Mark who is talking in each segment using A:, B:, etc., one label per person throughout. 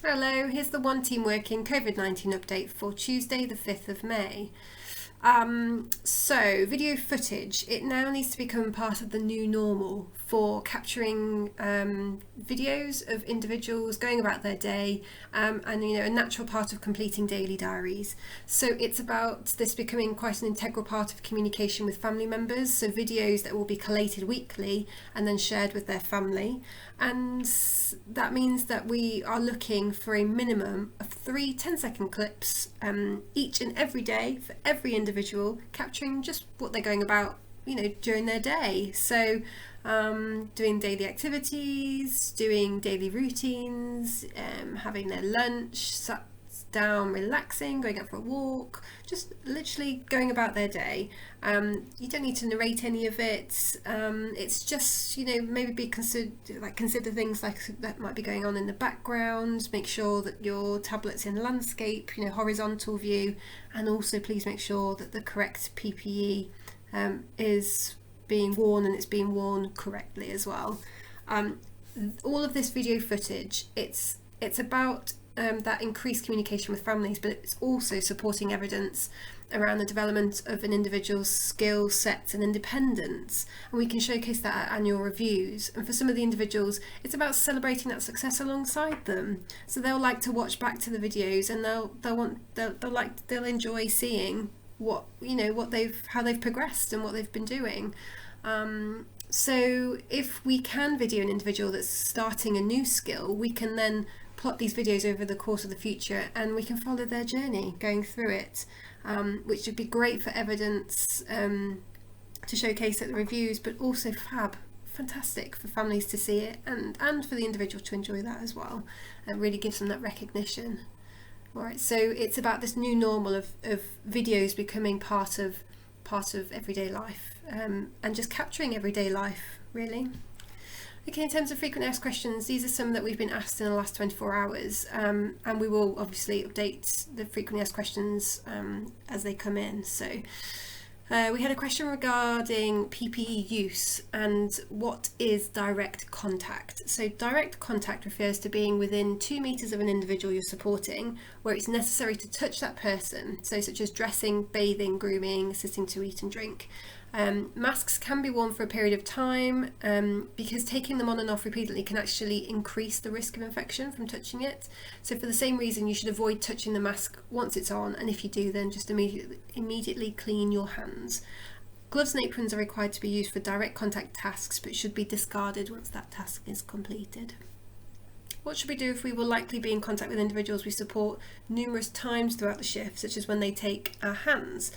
A: Hello, here's the One Team Working COVID-19 update for Tuesday the 5th of May. So video footage, it now needs to become part of the new normal for capturing videos of individuals going about their day and a natural part of completing daily diaries. So it's about this becoming quite an integral part of communication with family members, so videos that will be collated weekly and then shared with their family, and that means that we are looking for a minimum of 3 10-second clips each and every day for every individual, capturing just what they're going about during their day. So doing daily activities, doing daily routines, having their lunch, sat down, relaxing, going out for a walk, just literally going about their day. You don't need to narrate any of it. It's just maybe consider things like that might be going on in the background. Make sure that your tablet's in landscape, horizontal view, and also please make sure that the correct PPE is being worn, and it's being worn correctly as well. All of this video footage, it's about that increased communication with families, but it's also supporting evidence around the development of an individual's skill sets and independence, and we can showcase that at annual reviews. And for some of the individuals, it's about celebrating that success alongside them, so they'll like to watch back to the videos, and they'll enjoy seeing how they've progressed and what they've been doing. So if we can video an individual that's starting a new skill, we can then plot these videos over the course of the future, and we can follow their journey going through it, which would be great for evidence to showcase at the reviews, but also fantastic for families to see it, and for the individual to enjoy that as well. It really gives them that recognition. Alright, so it's about this new normal of videos becoming part of everyday life, and just capturing everyday life, really. Okay, in terms of frequently asked questions, these are some that we've been asked in the last 24 hours, and we will obviously update the frequently asked questions as they come in. So we had a question regarding PPE use and what is direct contact. So direct contact refers to being within 2 meters of an individual you're supporting, where it's necessary to touch that person, so such as dressing, bathing, grooming, sitting to eat and drink. Masks can be worn for a period of time because taking them on and off repeatedly can actually increase the risk of infection from touching it. So for the same reason, you should avoid touching the mask once it's on, and if you do, then just immediately clean your hands. Gloves and aprons are required to be used for direct contact tasks, but should be discarded once that task is completed. What should we do if we will likely be in contact with individuals we support numerous times throughout the shift, such as when they take our hands?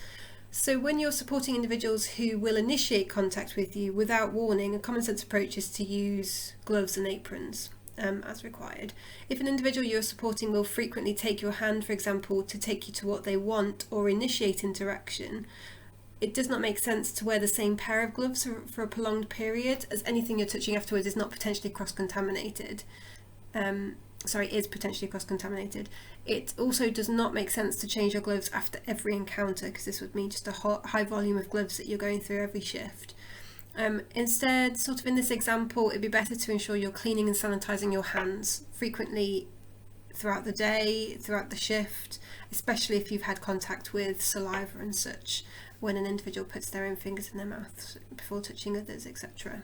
A: So when you're supporting individuals who will initiate contact with you without warning, a common sense approach is to use gloves and aprons as required. If an individual you're supporting will frequently take your hand, for example, to take you to what they want or initiate interaction, it does not make sense to wear the same pair of gloves for a prolonged period, as anything you're touching afterwards is not potentially cross-contaminated. Is potentially cross-contaminated. It also does not make sense to change your gloves after every encounter, because this would mean just a high volume of gloves that you're going through every shift. Instead, sort of in this example, it'd be better to ensure you're cleaning and sanitizing your hands frequently throughout the day, throughout the shift, especially if you've had contact with saliva and such, when an individual puts their own fingers in their mouth before touching others, etc.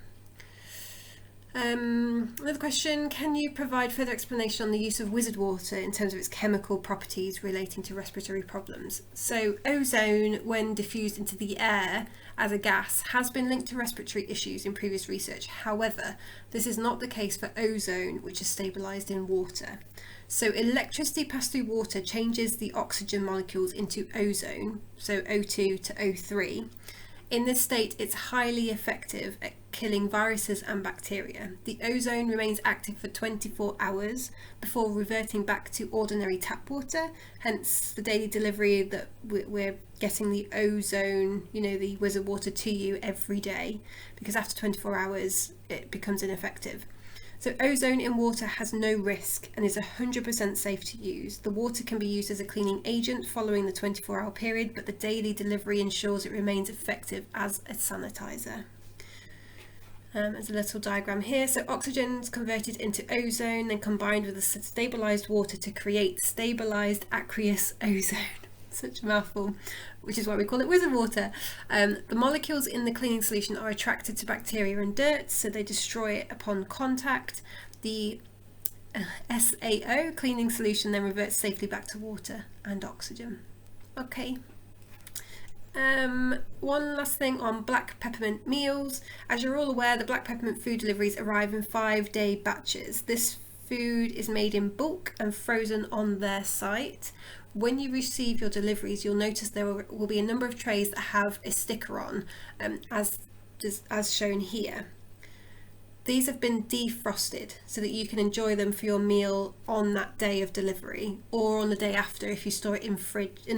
A: Another question, can you provide further explanation on the use of wizard water in terms of its chemical properties relating to respiratory problems? So ozone, when diffused into the air as a gas, has been linked to respiratory issues in previous research. However, this is not the case for ozone, which is stabilised in water. So electricity passed through water changes the oxygen molecules into ozone, so O2 to O3. In this state, it's highly effective at killing viruses and bacteria. The ozone remains active for 24 hours before reverting back to ordinary tap water, hence the daily delivery that we're getting the ozone, the wizard water to you every day, because after 24 hours it becomes ineffective. So ozone in water has no risk and is 100% safe to use. The water can be used as a cleaning agent following the 24-hour period, but the daily delivery ensures it remains effective as a sanitizer. There's a little diagram here. So oxygen is converted into ozone, then combined with the stabilised water to create stabilised aqueous ozone. Such a mouthful, which is why we call it wizard water. The molecules in the cleaning solution are attracted to bacteria and dirt, so they destroy it upon contact. The SAO cleaning solution then reverts safely back to water and oxygen. Okay. One last thing on black peppermint meals. As you're all aware, the black peppermint food deliveries arrive in 5-day batches. This food is made in bulk and frozen on their site. When you receive your deliveries, you'll notice there will be a number of trays that have a sticker on, as shown here. These have been defrosted so that you can enjoy them for your meal on that day of delivery, or on the day after if you store it in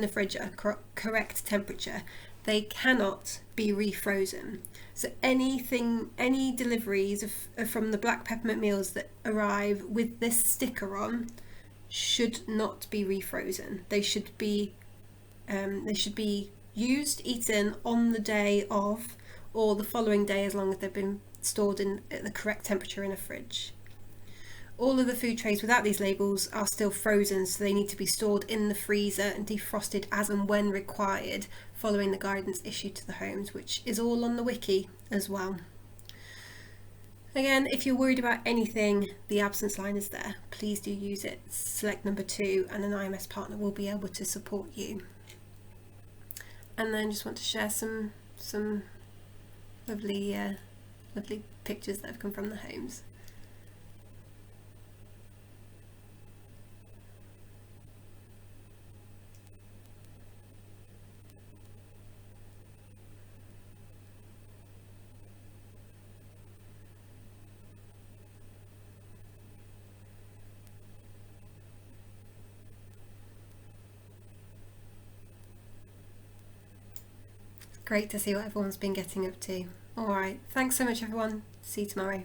A: the fridge at a correct temperature. They cannot be refrozen. So any deliveries from the black peppermint meals that arrive with this sticker on should not be refrozen. They should be used, eaten on the day of, or the following day, as long as they've been stored at the correct temperature in a fridge. All of the food trays without these labels are still frozen, so they need to be stored in the freezer and defrosted as and when required, following the guidance issued to the homes, which is all on the wiki as well. Again, if you're worried about anything, the absence line is there. Please do use it. Select number 2 and an IMS partner will be able to support you. And then just want to share some lovely pictures that have come from the homes. Great to see what everyone's been getting up to. Alright, thanks so much everyone. See you tomorrow.